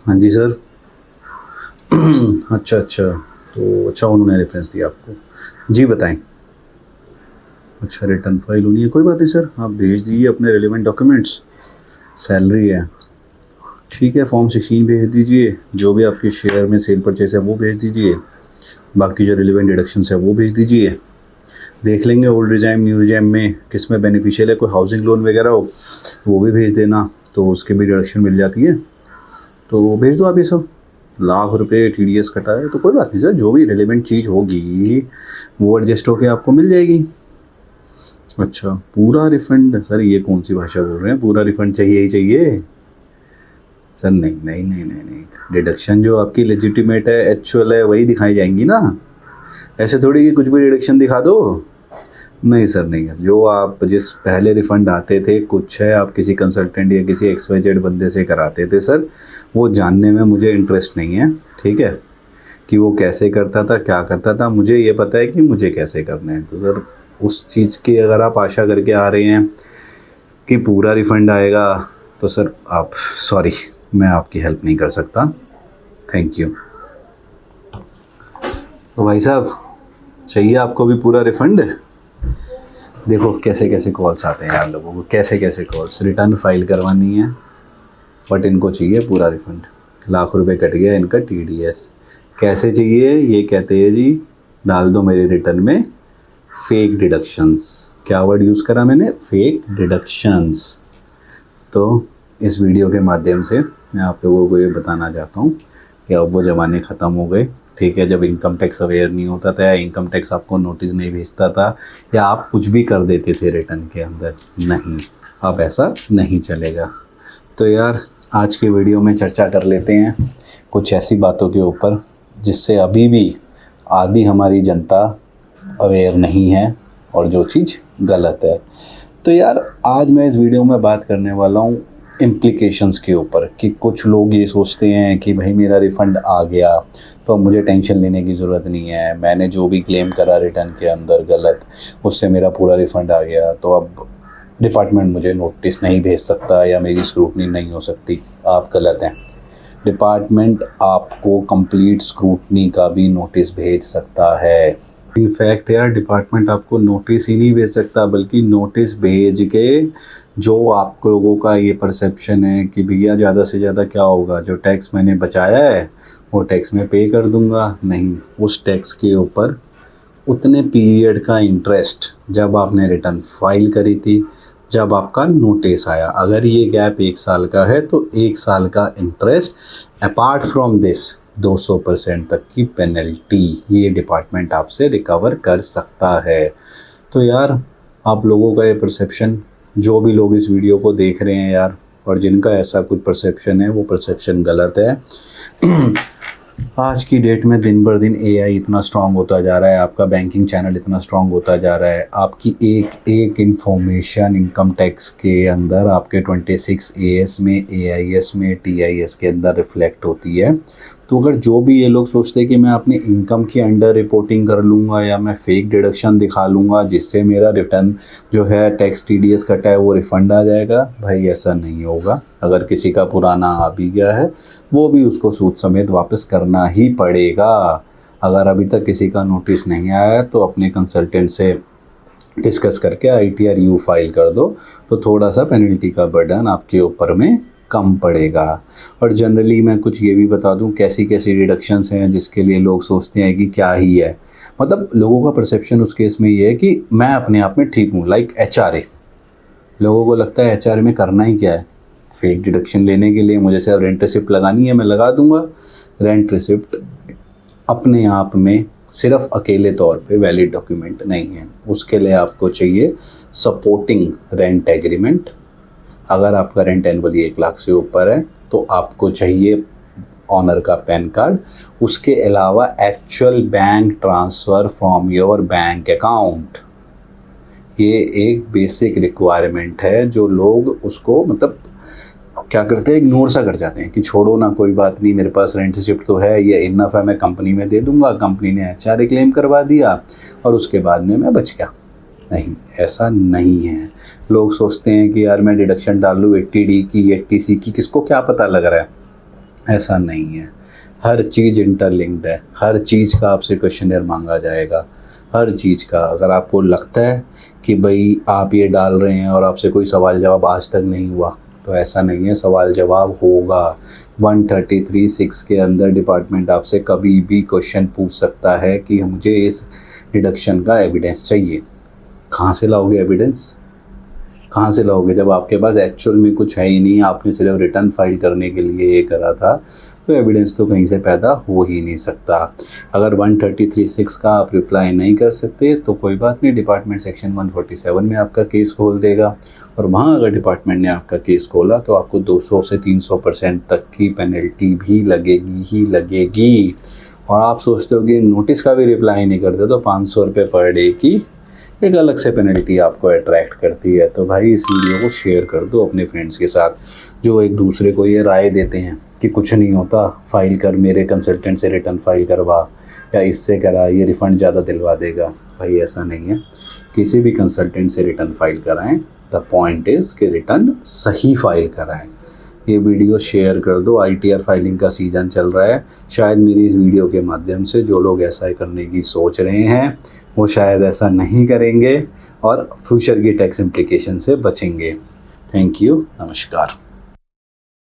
हाँ जी सर। अच्छा अच्छा, तो अच्छा उन्होंने रेफरेंस दिया आपको। जी बताएं। अच्छा, रिटर्न फाइल होनी है, कोई बात नहीं सर, आप भेज दीजिए अपने रिलेवेंट डॉक्यूमेंट्स। सैलरी है, ठीक है, फॉर्म 16 भेज दीजिए, जो भी आपके शेयर में सेल परचेस है वो भेज दीजिए, बाकी जो रिलेवेंट डिडक्शंस है वो भेज दीजिए। देख लेंगे ओल्ड रिजाइम न्यू रिजाइम में किस में बेनिफिशियल है, कोई हाउसिंग लोन वगैरह हो तो वो भी भेज देना, तो उसके भी डिडक्शन मिल जाती है। तो भेज दो आप ये सब। ₹1,00,000 TDS कटा है तो कोई बात नहीं सर, जो भी रिलेवेंट चीज़ होगी वो एडजस्ट होके आपको मिल जाएगी। अच्छा, पूरा रिफंड सर, ये कौन सी भाषा बोल रहे हैं, पूरा रिफंड चाहिए ही चाहिए सर? नहीं नहीं नहीं नहीं नहीं, डिडक्शन जो आपकी लेजिटिमेट है, एक्चुअल है, वही दिखाई जाएंगी ना। ऐसे थोड़ी कि कुछ भी डिडक्शन दिखा दो। नहीं सर नहीं है, जो आप जिस पहले रिफ़ंड आते थे, कुछ है आप किसी कंसल्टेंट या किसी XYZ बंदे से कराते थे सर, वो जानने में मुझे इंटरेस्ट नहीं है, ठीक है, कि वो कैसे करता था क्या करता था। मुझे ये पता है कि मुझे कैसे करने हैं। तो सर उस चीज़ की अगर आप आशा करके आ रहे हैं कि पूरा रिफ़ंड आएगा, तो सर आप सॉरी, मैं आपकी हेल्प नहीं कर सकता। Thank you. तो भाई साहब, चाहिए आपको भी पूरा रिफ़ंड? देखो कैसे कैसे कॉल्स आते हैं यार लोगों को, कैसे कैसे कॉल्स, रिटर्न फाइल करवानी है बट इनको चाहिए पूरा रिफ़ंड। ₹1,00,000 कट गया इनका TDS। कैसे चाहिए ये कहते हैं जी, डाल दो मेरे रिटर्न में फेक डिडक्शंस। क्या वर्ड यूज़ करा मैंने? Fake deductions. तो इस वीडियो के माध्यम से मैं आप लोगों को ये बताना चाहता हूँ कि अब वो ज़माने ख़त्म हो गए, ठीक है, जब इनकम टैक्स अवेयर नहीं होता था या इनकम टैक्स आपको नोटिस नहीं भेजता था या आप कुछ भी कर देते थे रिटर्न के अंदर। नहीं, अब ऐसा नहीं चलेगा। तो यार आज के वीडियो में चर्चा कर लेते हैं कुछ ऐसी बातों के ऊपर जिससे अभी भी आधी हमारी जनता अवेयर नहीं है और जो चीज़ गलत है। तो यार आज मैं इस वीडियो में बात करने वाला हूँ इम्प्लीकेशंस के ऊपर, कि कुछ लोग ये सोचते हैं कि भाई मेरा रिफ़ंड आ गया तो अब मुझे टेंशन लेने की ज़रूरत नहीं है, मैंने जो भी क्लेम करा रिटर्न के अंदर गलत, उससे मेरा पूरा रिफ़ंड आ गया, तो अब डिपार्टमेंट मुझे नोटिस नहीं भेज सकता या मेरी स्क्रूटनी नहीं हो सकती। आप गलत हैं। डिपार्टमेंट आपको कंप्लीट स्क्रूटनी का भी नोटिस भेज सकता है। इनफैक्ट यार डिपार्टमेंट आपको नोटिस ही नहीं भेज सकता, बल्कि नोटिस भेज के जो आप लोगों का ये परसेप्शन है कि भैया ज़्यादा से ज़्यादा क्या होगा, जो टैक्स मैंने बचाया है वो टैक्स में पे कर दूंगा, नहीं, उस टैक्स के ऊपर उतने पीरियड का इंटरेस्ट जब आपने रिटर्न फाइल करी थी, जब आपका नोटिस आया, अगर ये गैप 1 साल का है तो 1 साल का इंटरेस्ट, अपार्ट फ्रॉम दिस 200% तक की पेनल्टी ये डिपार्टमेंट आपसे रिकवर कर सकता है। तो यार आप लोगों का ये परसेप्शन, जो भी लोग इस वीडियो को देख रहे हैं यार, और जिनका ऐसा कुछ परसेप्शन है वो परसेप्शन गलत है। आज की डेट में दिन बर दिन AI इतना स्ट्रांग होता जा रहा है, आपका बैंकिंग चैनल इतना स्ट्रांग होता जा रहा है, आपकी एक एक इन्फॉर्मेशन इनकम टैक्स के अंदर आपके 26 AS में, AIS में, TIS के अंदर रिफ्लेक्ट होती है। तो अगर जो भी ये लोग सोचते हैं कि मैं अपने इनकम की अंडर रिपोर्टिंग कर लूँगा या मैं फेक डिडक्शन दिखा लूँगा जिससे मेरा रिटर्न जो है टैक्स TDS कटा है वो रिफ़ंड आ जाएगा, भाई ऐसा नहीं होगा। अगर किसी का पुराना आ भी गया है वो भी उसको सूद समेत वापस करना ही पड़ेगा। अगर अभी तक किसी का नोटिस नहीं आया है तो अपने कंसल्टेंट से डिस्कस करके ITRU फाइल कर दो, तो थोड़ा सा पेनल्टी का बर्डन आपके ऊपर में कम पड़ेगा। और जनरली मैं कुछ ये भी बता दूं कैसी कैसी डिडक्शंस हैं जिसके लिए लोग सोचते हैं कि क्या ही है, मतलब लोगों का परसेप्शन उस केस में ये है कि मैं अपने आप में ठीक हूँ, लाइक HRA। लोगों को लगता है HRA में करना ही क्या है, फेक डिडक्शन लेने के लिए मुझे सिर्फ रेंट रिसिप्ट लगानी है, मैं लगा दूंगा। रेंट रिसिप्ट अपने आप में सिर्फ अकेले तौर पे वैलिड डॉक्यूमेंट नहीं है, उसके लिए आपको चाहिए सपोर्टिंग रेंट एग्रीमेंट। अगर आपका रेंट एनुअली 1 लाख से ऊपर है तो आपको चाहिए ऑनर का पैन कार्ड, उसके अलावा actual bank transfer from your bank account. ये एक बेसिक रिक्वायरमेंट है जो लोग उसको मतलब क्या करते हैं, इग्नोर सा कर जाते हैं कि छोड़ो ना, कोई बात नहीं, मेरे पास रेंट रिसिप्ट तो है, ये इनफ है, मैं कंपनी में दे दूंगा, कंपनी ने HRA क्लेम करवा दिया और उसके बाद में मैं बच गया। नहीं, ऐसा नहीं है। लोग सोचते हैं कि यार मैं डिडक्शन डाल लूँ 80D की 80C की, किसको क्या पता लग रहा है, ऐसा नहीं है, हर चीज़ इंटरलिंक्ड है, हर चीज़ का आपसे क्वेश्चनर मांगा जाएगा, हर चीज़ का। अगर आपको लगता है कि भाई आप ये डाल रहे हैं और आपसे कोई सवाल जवाब आज तक नहीं हुआ, तो ऐसा नहीं है, सवाल जवाब होगा। 133(6) के अंदर डिपार्टमेंट आपसे कभी भी क्वेश्चन पूछ सकता है कि मुझे इस डिडक्शन का एविडेंस चाहिए। कहाँ से लाओगे एविडेंस? कहाँ से लाओगे जब आपके पास एक्चुअल में कुछ है ही नहीं, आपने सिर्फ रिटर्न फाइल करने के लिए ये करा था, तो एविडेंस तो कहीं से पैदा हो ही नहीं सकता। अगर 133(6) का आप रिप्लाई नहीं कर सकते तो कोई बात नहीं, डिपार्टमेंट सेक्शन 147 में आपका केस खोल देगा, और वहाँ अगर डिपार्टमेंट ने आपका केस खोला तो आपको 200 से 300% तक की पेनल्टी भी लगेगी ही लगेगी। और आप सोचते हो कि नोटिस का भी रिप्लाई नहीं करते तो 500 रुपये पर डे की एक अलग से पेनल्टी आपको अट्रैक्ट करती है। तो भाई इस वीडियो को शेयर कर दो अपने फ्रेंड्स के साथ, जो एक दूसरे को ये राय देते हैं कि कुछ नहीं होता, फाइल कर, मेरे कंसल्टेंट से रिटर्न फाइल करवा, या इससे करा, ये रिफ़ंड ज़्यादा दिलवा देगा। भाई ऐसा नहीं है, किसी भी कंसल्टेंट से रिटर्न फाइल कराएं, द पॉइंट इज़ कि रिटर्न सही फाइल कराएं। ये वीडियो शेयर कर दो, ITR फाइलिंग का सीज़न चल रहा है, शायद मेरी इस वीडियो के माध्यम से जो लोग ऐसा करने की सोच रहे हैं वो शायद ऐसा नहीं करेंगे और फ्यूचर की टैक्स इम्प्लीकेशन से बचेंगे। थैंक यू, नमस्कार।